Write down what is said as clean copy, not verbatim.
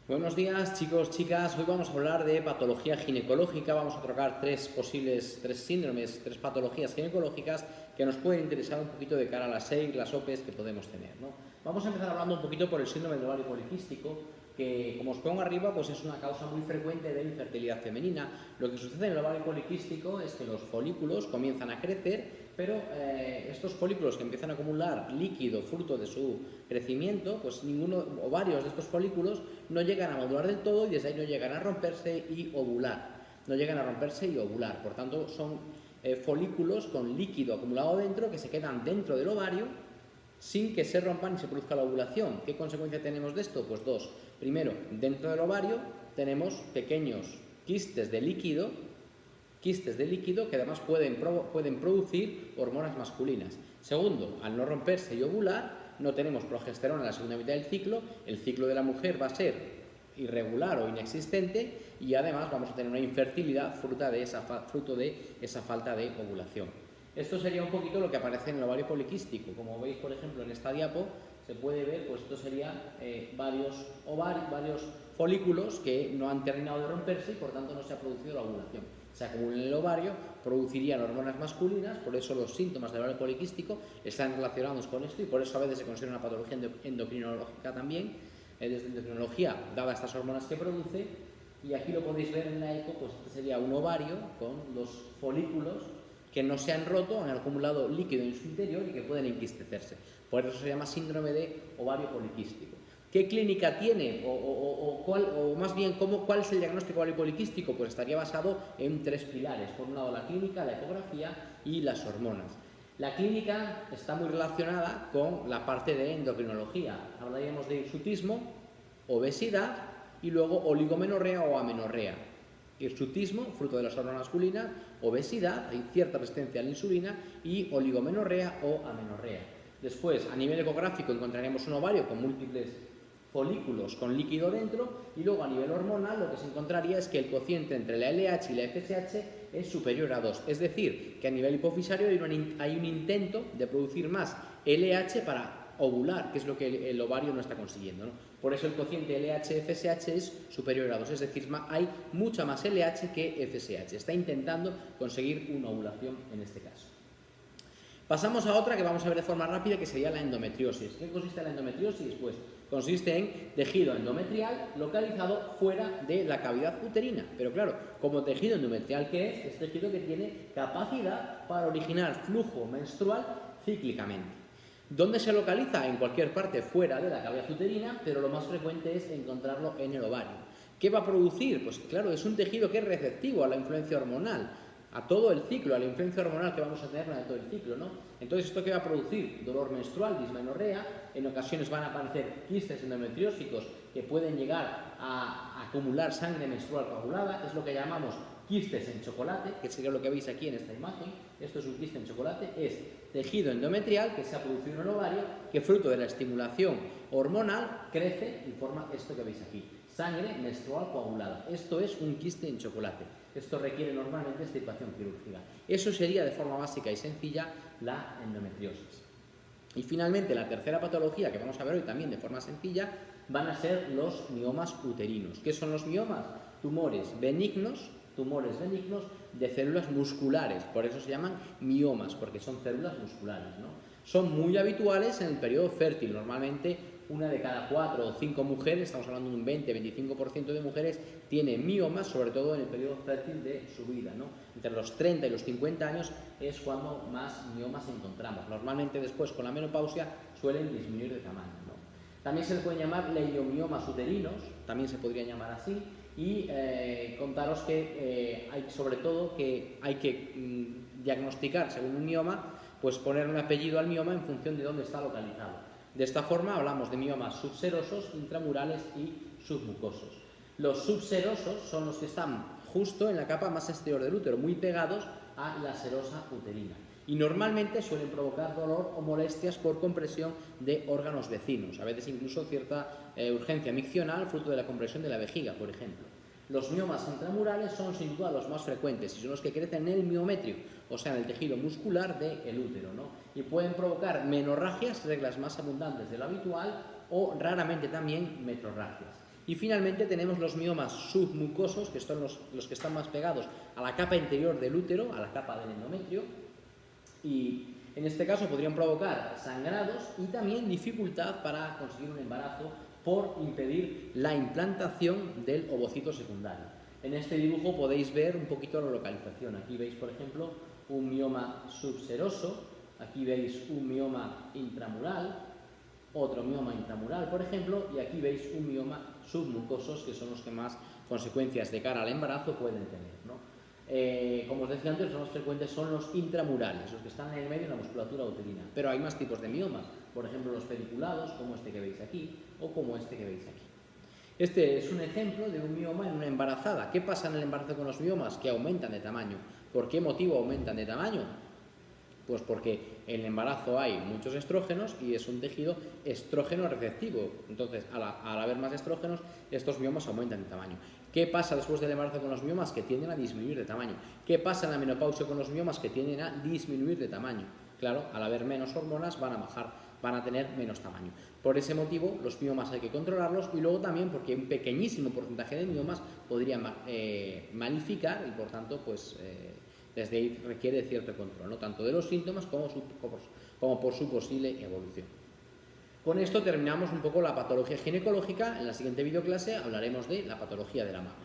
Buenos días, chicos, chicas. Hoy vamos a hablar de patología ginecológica. Vamos a tocar tres síndromes, tres patologías ginecológicas que nos pueden interesar un poquito de cara a las SEIC, las OPEs que podemos tener, ¿no? Vamos a empezar hablando un poquito por el síndrome del ovario poliquístico, que, como os pongo arriba, pues es una causa muy frecuente de infertilidad femenina. Lo que sucede en el ovario poliquístico es que los folículos comienzan a crecer, pero estos folículos que empiezan a acumular líquido fruto de su crecimiento, pues varios de estos folículos no llegan a madurar del todo y desde ahí no llegan a romperse y ovular. Por tanto, son folículos con líquido acumulado dentro que se quedan dentro del ovario sin que se rompan y se produzca la ovulación. ¿Qué consecuencia tenemos de esto? Pues dos. Primero, dentro del ovario tenemos pequeños quistes de líquido que además pueden producir hormonas masculinas. Segundo, al no romperse y ovular, no tenemos progesterona en la segunda mitad del ciclo, el ciclo de la mujer va a ser irregular o inexistente y además vamos a tener una infertilidad fruto de esa falta de ovulación. Esto sería un poquito lo que aparece en el ovario poliquístico. Como veis, por ejemplo, en esta diapo se puede ver, pues esto serían varios folículos que no han terminado de romperse y por tanto no se ha producido la ovulación. Se acumulan en el ovario, producirían hormonas masculinas, por eso los síntomas del ovario poliquístico están relacionados con esto y por eso a veces se considera una patología endocrinológica también, desde endocrinología, dadas estas hormonas que produce. Y aquí lo podéis ver en la eco, pues este sería un ovario con los folículos que no se han roto, han acumulado líquido en su interior y que pueden enquistecerse. Por eso se llama síndrome de ovario poliquístico. ¿Qué clínica tiene? ¿Cuál es el diagnóstico ovario poliquístico? Pues estaría basado en tres pilares. Por un lado, la clínica, la ecografía y las hormonas. La clínica está muy relacionada con la parte de endocrinología. Hablaríamos de hirsutismo, obesidad y luego oligomenorrea o amenorrea. Hirsutismo, fruto de las hormonas masculinas, obesidad, hay cierta resistencia a la insulina, y oligomenorrea o amenorrea. Después, a nivel ecográfico, encontraríamos un ovario con múltiples folículos con líquido dentro, y luego a nivel hormonal lo que se encontraría es que el cociente entre la LH y la FSH es superior a 2, es decir, que a nivel hipofisario hay un intento de producir más LH para ovular, que es lo que el ovario no está consiguiendo, ¿no? Por eso el cociente LH-FSH es superior a 2, es decir, hay mucha más LH que FSH. Está intentando conseguir una ovulación en este caso. Pasamos a otra que vamos a ver de forma rápida, que sería la endometriosis. ¿Qué consiste la endometriosis? Pues consiste en tejido endometrial localizado fuera de la cavidad uterina. Pero claro, como tejido endometrial que es tejido que tiene capacidad para originar flujo menstrual cíclicamente. ¿Dónde se localiza? En cualquier parte fuera de la cavidad uterina, pero lo más frecuente es encontrarlo en el ovario. ¿Qué va a producir? Pues claro, es un tejido que es receptivo a la influencia hormonal, a todo el ciclo, a la influencia hormonal que vamos a tener durante todo el ciclo, ¿no? Entonces, ¿esto qué va a producir? Dolor menstrual, dismenorrea, en ocasiones van a aparecer quistes endometriósicos que pueden llegar a acumular sangre menstrual coagulada, es lo que llamamos quistes en chocolate, que sería lo que veis aquí en esta imagen. Esto es un quiste en chocolate, es tejido endometrial que se ha producido en el ovario, que fruto de la estimulación hormonal crece y forma esto que veis aquí, sangre menstrual coagulada. Esto es un quiste en chocolate. Esto requiere normalmente extirpación quirúrgica. Eso sería de forma básica y sencilla la endometriosis. Y finalmente, la tercera patología que vamos a ver hoy también de forma sencilla van a ser los miomas uterinos. ¿Qué son los miomas? Tumores benignos de células musculares, por eso se llaman miomas, porque son células musculares, ¿no? Son muy habituales en el periodo fértil, normalmente una de cada 4 o 5 mujeres, estamos hablando de un 20-25% de mujeres, tiene miomas, sobre todo en el periodo fértil de su vida, ¿no? Entre los 30 y los 50 años es cuando más miomas encontramos. Normalmente después, con la menopausia, suelen disminuir de tamaño, ¿no? También se le pueden llamar leiomiomas uterinos, también se podría llamar así, y contaros que hay que diagnosticar según un mioma, pues poner un apellido al mioma en función de dónde está localizado. De esta forma hablamos de miomas subserosos, intramurales y submucosos. Los subserosos son los que están justo en la capa más exterior del útero, muy pegados a la serosa uterina. Y normalmente suelen provocar dolor o molestias por compresión de órganos vecinos, a veces incluso cierta urgencia miccional fruto de la compresión de la vejiga, por ejemplo. Los miomas intramurales son sin duda los más frecuentes y son los que crecen en el miometrio, o sea, en el tejido muscular del útero, ¿no? Y pueden provocar menorragias, reglas más abundantes de lo habitual, o raramente también metrorragias. Y finalmente tenemos los miomas submucosos, que son los que están más pegados a la capa interior del útero, a la capa del endometrio, y en este caso podrían provocar sangrados y también dificultad para conseguir un embarazo por impedir la implantación del ovocito secundario. En este dibujo podéis ver un poquito la localización. Aquí veis, por ejemplo, un mioma subseroso, aquí veis un mioma intramural, otro mioma intramural, por ejemplo, y aquí veis un mioma submucosos, que son los que más consecuencias de cara al embarazo pueden tener, ¿no? Como os decía antes, los más frecuentes son los intramurales, los que están en el medio de la musculatura uterina, pero hay más tipos de miomas, por ejemplo los pediculados, como este que veis aquí, o como este que veis aquí. Este es un ejemplo de un mioma en una embarazada. ¿Qué pasa en el embarazo con los miomas? Que aumentan de tamaño. ¿Por qué motivo aumentan de tamaño? Pues porque en el embarazo hay muchos estrógenos y es un tejido estrógeno receptivo. Entonces, al haber más estrógenos, estos miomas aumentan de tamaño. ¿Qué pasa después del embarazo con los miomas? Que tienden a disminuir de tamaño. ¿Qué pasa en la menopausia con los miomas? Que tienden a disminuir de tamaño. Claro, al haber menos hormonas van a bajar, van a tener menos tamaño. Por ese motivo, los miomas hay que controlarlos, y luego también porque un pequeñísimo porcentaje de miomas podría magnificar y por tanto, pues desde ahí requiere cierto control, ¿no? Tanto de los síntomas como por su posible evolución. Con esto terminamos un poco la patología ginecológica. En la siguiente videoclase hablaremos de la patología de la mama.